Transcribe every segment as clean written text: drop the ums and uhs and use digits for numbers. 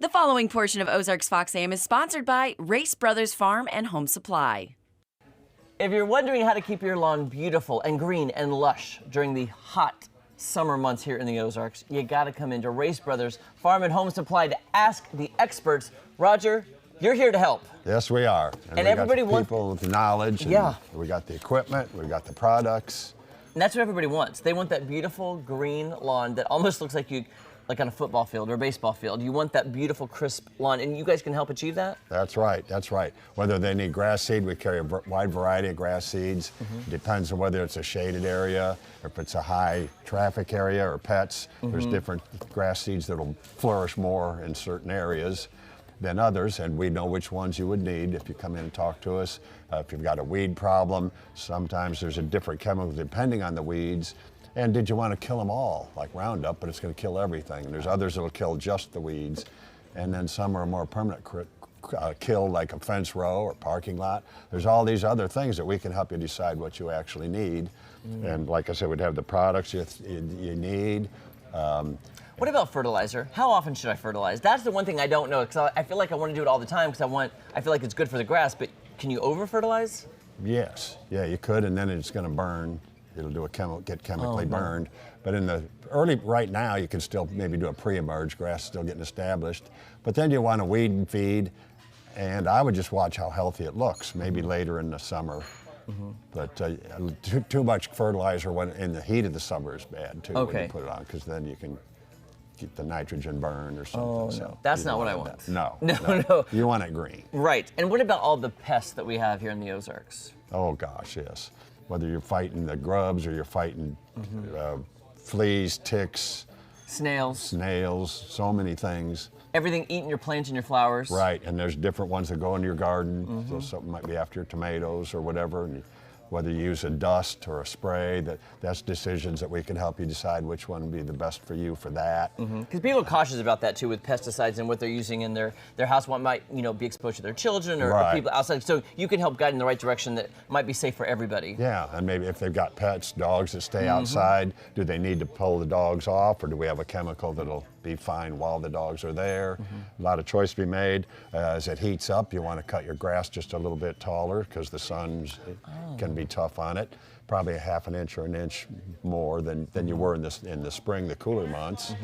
The following portion of Ozarks Fox AM is sponsored by Race Brothers Farm and Home Supply. If you're wondering how to keep your lawn beautiful and green and lush during the hot summer months here in the Ozarks, you gotta come into Race Brothers Farm and Home Supply to ask the experts. Roger, you're here to help. Yes, we are. And we everybody got the wants people with the knowledge. And yeah. We got the equipment. We got the products. And that's what everybody wants. They want that beautiful green lawn that almost looks like on a football field or a baseball field. You want that beautiful, crisp lawn, and you guys can help achieve that? That's right. That's right. Whether they need grass seed, we carry a wide variety of grass seeds. Depends on whether it's a shaded area, or if it's a high traffic area, or pets. There's different grass seeds that'll flourish more in certain areas than others, and we know which ones you would need if you come in and talk to us. If you've got a weed problem, sometimes there's a different chemical depending on the weeds. And did you want to kill them all, like Roundup, but it's going to kill everything. And there's others that'll kill just the weeds. And then some are a more permanent kill, like a fence row or parking lot. There's all these other things that we can help you decide what you actually need. And like I said, we'd have the products you need. What about fertilizer? How often should I fertilize? That's the one thing I don't know, because I feel like I want to do it all the time, because I feel like it's good for the grass, but can you over-fertilize? Yes, yeah, you could, and then it's going to burn. It'll get chemically burned. But in the right now, you can still maybe do a pre-emerge, grass still getting established. But then you want to weed and feed, and I would just watch how healthy it looks, maybe later in the summer. But too much fertilizer when in the heat of the summer is bad too, when you put it on, because then you can keep the nitrogen burned or something. Oh, no. So that's not what I want. No. You want it green. Right. And what about all the pests that we have here in the Ozarks? Oh gosh, yes. Whether you're fighting the grubs or you're fighting fleas, ticks, snails, so many things. Everything eating your plants and your flowers. Right, and there's different ones that go in your garden. So something might be after your tomatoes or whatever. And whether you use a dust or a spray, that's decisions that we can help you decide which one would be the best for you for that. Because people are cautious about that too, with pesticides and what they're using in their house. One might be exposed to their children or people outside. So you can help guide in the right direction that might be safe for everybody. Yeah, and maybe if they've got pets, dogs that stay outside, do they need to pull the dogs off, or do we have a chemical that'll be fine while the dogs are there? A lot of choice to be made. As it heats up, you want to cut your grass just a little bit taller, because the sun can be tough on it. Probably a half an inch or an inch more than you were in the spring, the cooler months.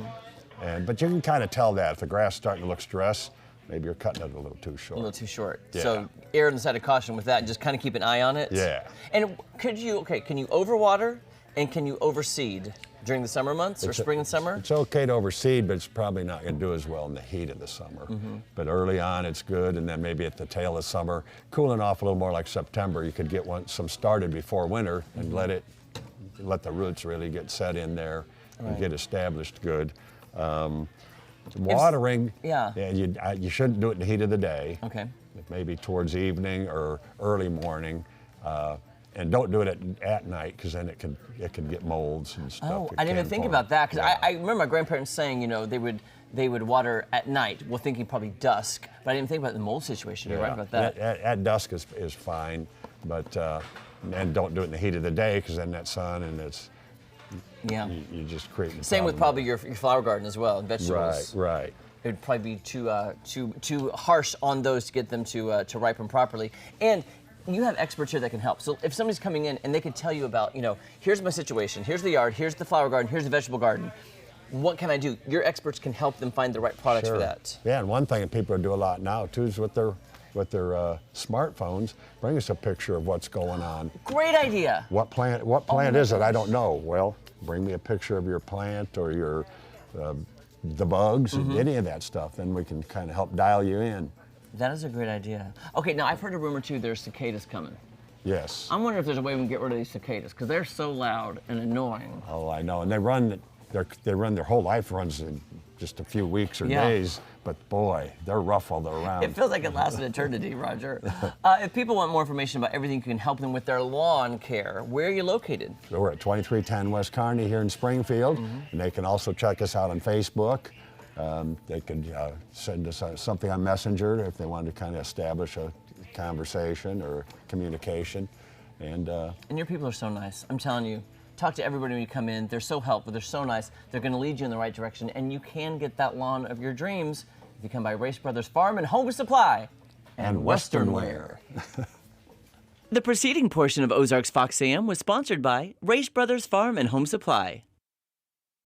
But you can kind of tell that if the grass is starting to look stressed, maybe you're cutting it a little too short. A little too short. Yeah. So err on the side of caution with that, and just kind of keep an eye on it. Yeah. And can you overwater and can you overseed during the summer months or spring and summer? It's okay to overseed, but it's probably not going to do as well in the heat of the summer. But early on, it's good, and then maybe at the tail of summer, cooling off a little more like September, you could get some started before winter and let the roots really get set in there and get established good. Watering, you shouldn't do it in the heat of the day. Okay. Maybe towards evening or early morning. And don't do it at night, because then it can get molds and stuff. Oh, I didn't even think about that, because I remember my grandparents saying, they would water at night, well, thinking probably dusk, but I didn't think about the mold situation. You're right about that. At dusk is fine, but and don't do it in the heat of the day, because then that sun and you just create a Same with probably your flower garden as well, and vegetables. Right. It would probably be too harsh on those to get them to ripen properly. And you have experts here that can help. So if somebody's coming in and they can tell you about, here's my situation, here's the yard, here's the flower garden, here's the vegetable garden, what can I do? Your experts can help them find the right products for that. Yeah, and one thing that people do a lot now too is with their smartphones, bring us a picture of what's going on. Great idea. What plant is it? I don't know. Well, bring me a picture of your plant or the bugs, any of that stuff, then we can kind of help dial you in. That is a great idea. Okay, now I've heard a rumor too, there's cicadas coming. Yes. I'm wondering if there's a way we can get rid of these cicadas, because they're so loud and annoying. Oh, I know, and they run their whole life runs in just a few weeks or days, but boy, they're rough while they're around. It feels like it lasts an eternity, Roger. If people want more information about everything you can help them with their lawn care, where are you located? So we're at 2310 West Kearney here in Springfield, and they can also check us out on Facebook. They could send us something on Messenger if they want to kind of establish a conversation or communication. And your people are so nice. I'm telling you, talk to everybody when you come in. They're so helpful. They're so nice. They're going to lead you in the right direction, and you can get that lawn of your dreams if you come by Race Brothers Farm and Home Supply And Western wear. The preceding portion of Ozarks Fox AM was sponsored by Race Brothers Farm and Home Supply.